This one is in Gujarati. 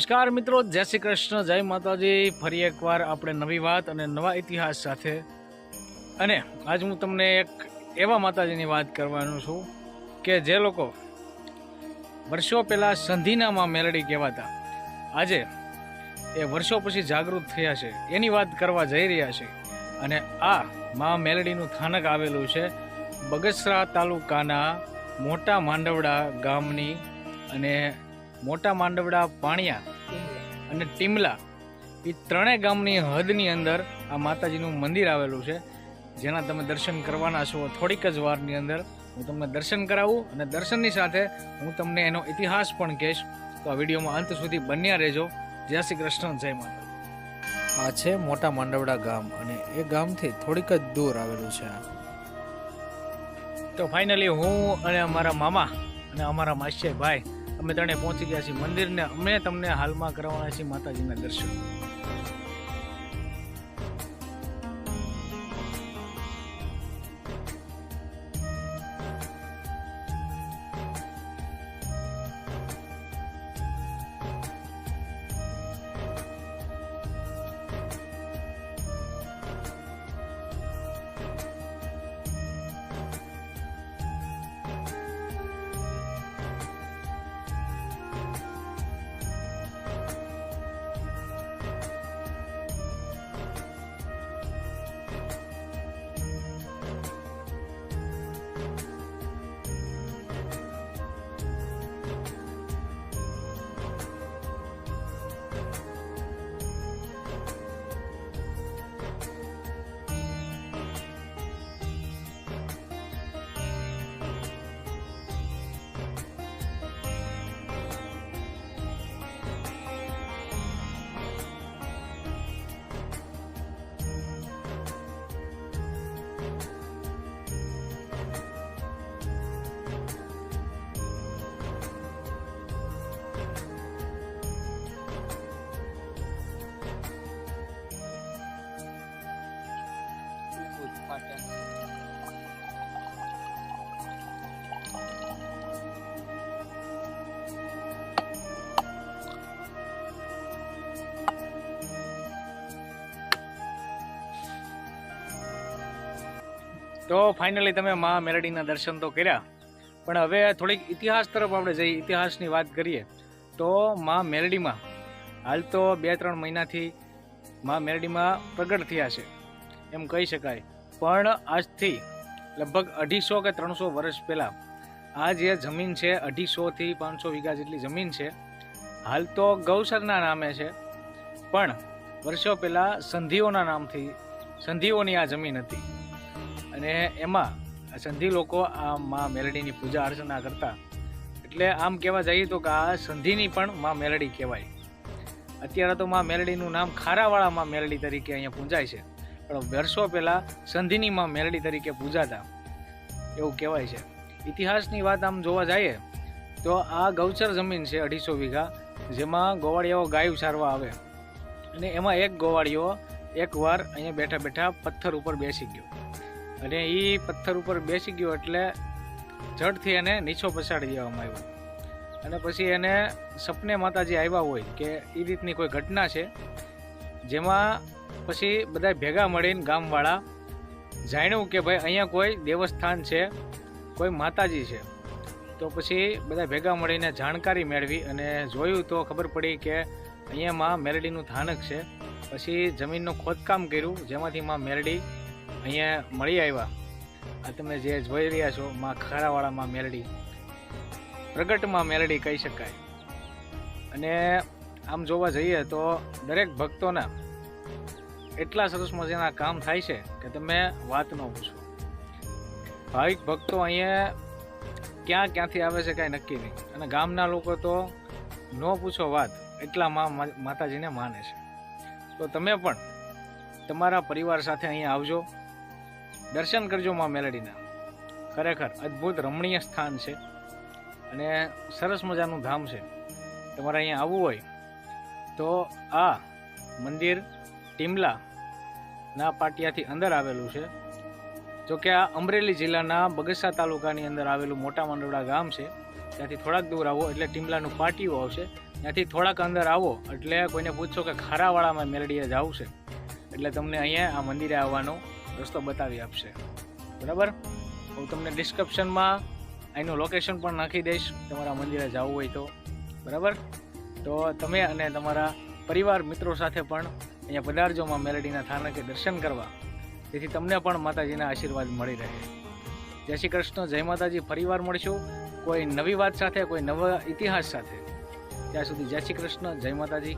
નમસ્કાર મિત્રો, જય શ્રી કૃષ્ણ, જય માતાજી। ફરી એકવાર આપણે નવી વાત અને નવા ઇતિહાસ સાથે અને આજ હું તમને એક એવા માતાજીની વાત કરવાનું છું કે જે લોકો વર્ષો પહેલાં સંધિના માં મેલડી કહેવાતા, આજે એ વર્ષો પછી જાગૃત થયા છે, એની વાત કરવા જઈ રહ્યા છે। અને આ માં મેલડીનું સ્થાનક આવેલું છે બગસરા તાલુકાના મોટા માંડવડા ગામની અને મોટા માંડવડા, પાણિયા અને ટીમલા એ ત્રણેય ગામની હદની અંદર આ માતાજીનું મંદિર આવેલું છે, જેના તમે દર્શન કરવાના છો। થોડીક જ વારની અંદર હું તમને દર્શન કરાવું અને દર્શનની સાથે હું તમને એનો ઇતિહાસ પણ કહીશ, તો આ વિડીયોમાં અંત સુધી બન્યા રહેજો। જય શ્રી કૃષ્ણ, જય માતા। આ છે મોટા માંડવડા ગામ અને એ ગામથી થોડીક જ દૂર આવેલું છે। તો ફાઇનલી હું અને અમારા મામા અને અમારા માસીયાઈ ભાઈ અમે ત્રણે પહોંચી ગયા છીએ મંદિરને। અમે તમને હાલમાં કરવાના છીએ માતાજીના દર્શન। તો ફાઇનલી તમે માં મેલડીના દર્શન તો કર્યા, પણ હવે થોડીક ઇતિહાસ તરફ આપણે જઈએ, ઇતિહાસની વાત કરીએ તો માં મેલડીમાં હાલ તો 2-3 મહિનાથી માં મેલડીમાં પ્રગટ થયા છે એમ કહી શકાય, પણ આજથી લગભગ 250 કે 300 વર્ષ પહેલાં આ જે જમીન છે 250 થી 500 વીઘા જેટલી જમીન છે, હાલ તો ગૌસરના નામે છે, પણ વર્ષો પહેલાં સંધિઓના નામથી સંધિઓની આ જમીન હતી અને એમાં સંધિ લોકો આ માં મેલડીની પૂજા અર્ચના કરતા, એટલે આમ કહેવા જઈએ તો કે આ સંધિની પણ માં મેલડી કહેવાય। અત્યારે તો માં મેલડીનું નામ ખારાવાળા માં મેલડી તરીકે અહીંયા પૂજાય છે, પણ વર્ષો પહેલાં સંધિની માં મેલડી તરીકે પૂજાતા એવું કહેવાય છે। ઇતિહાસની વાત આમ જોવા જઈએ તો આ ગૌચર જમીન છે 250 વીઘા, જેમાં ગોવાળિયાઓ ગાયું ચારવા આવે અને એમાં એક ગોવાળિયો એકવાર અહીંયા બેઠા બેઠા પથ્થર ઉપર બેસી ગયો અને એ પથ્થર ઉપર બેસી ગયો એટલે જડથી એને નીચો પછાડી દેવામાં આવ્યો અને પછી એને સપને માતાજી આવ્યા હોય કે એ રીતની કોઈ ઘટના છે, જેમાં પછી બધા ભેગા મળીને ગામવાળા જાણ્યું કે ભાઈ અહીંયા કોઈ દેવસ્થાન છે, કોઈ માતાજી છે, તો પછી બધા ભેગા મળીને જાણકારી મેળવી અને જોયું તો ખબર પડી કે અહીંયા માં મેલડીનું સ્થાનક છે। પછી જમીનનું ખોદકામ કર્યું, જેમાંથી માં મેલડી અહીંયા મળી આવ્યા। આ તમે જે જોઈ રહ્યા છો માં ખારાવાળા માં મેલડી, પ્રગટમાં મેલડી કહી શકાય। અને આમ જોવા જઈએ તો દરેક ભક્તોના એટલા સરસ મજાના કામ થાય છે કે તમે વાત ન પૂછો। ભાવિક ભક્તો અહીંયા ક્યાંથી આવે છે કાંઈ નક્કી નહીં, અને ગામના લોકો તો ન પૂછો વાત, એટલા માતાજીને માને છે। તો તમે પણ તમારા પરિવાર સાથે અહીંયા આવજો, દર્શન કરજો માં મેલડીના। ખરેખર અદ્ભુત રમણીય સ્થાન છે અને સરસ મજાનું ધામ છે। તમારે અહીંયા આવવું હોય તો આ મંદિર ટીમલાના પાટિયાથી અંદર આવેલું છે। જો કે આ અમરેલી જિલ્લાના બગસરા તાલુકાની અંદર આવેલું મોટા માંડવડા ગામ છે, ત્યાંથી થોડાક દૂર આવો એટલે ટીમલાનું પાટિયું આવશે, ત્યાંથી થોડાક અંદર આવો એટલે કોઈને પૂછો કે ખારાવાળામાં મેલડીએ જવું છે એટલે તમને અહીંયા આ મંદિરે આવવાનો રસ્તો બતાવી આપશે, બરાબર. હું તમને ડિસ્ક્રિપ્શનમાં અહીંનું લોકેશન પણ નાખી દઈશ તમારા મંદિરે જવું હોય તો, બરાબર. તો તમે અને તમારા પરિવાર મિત્રો સાથે પણ અહીંયા પધારજો માં મેલડીના સ્થાનકે દર્શન કરવા, જેથી તમને પણ માતાજીના આશીર્વાદ મળી રહે. જય શ્રી કૃષ્ણ, જય માતાજી. ફરીવાર મળીશું કોઈ નવી વાત સાથે, કોઈ નવા ઇતિહાસ સાથે. ત્યાં સુધી જય શ્રી કૃષ્ણ, જય માતાજી.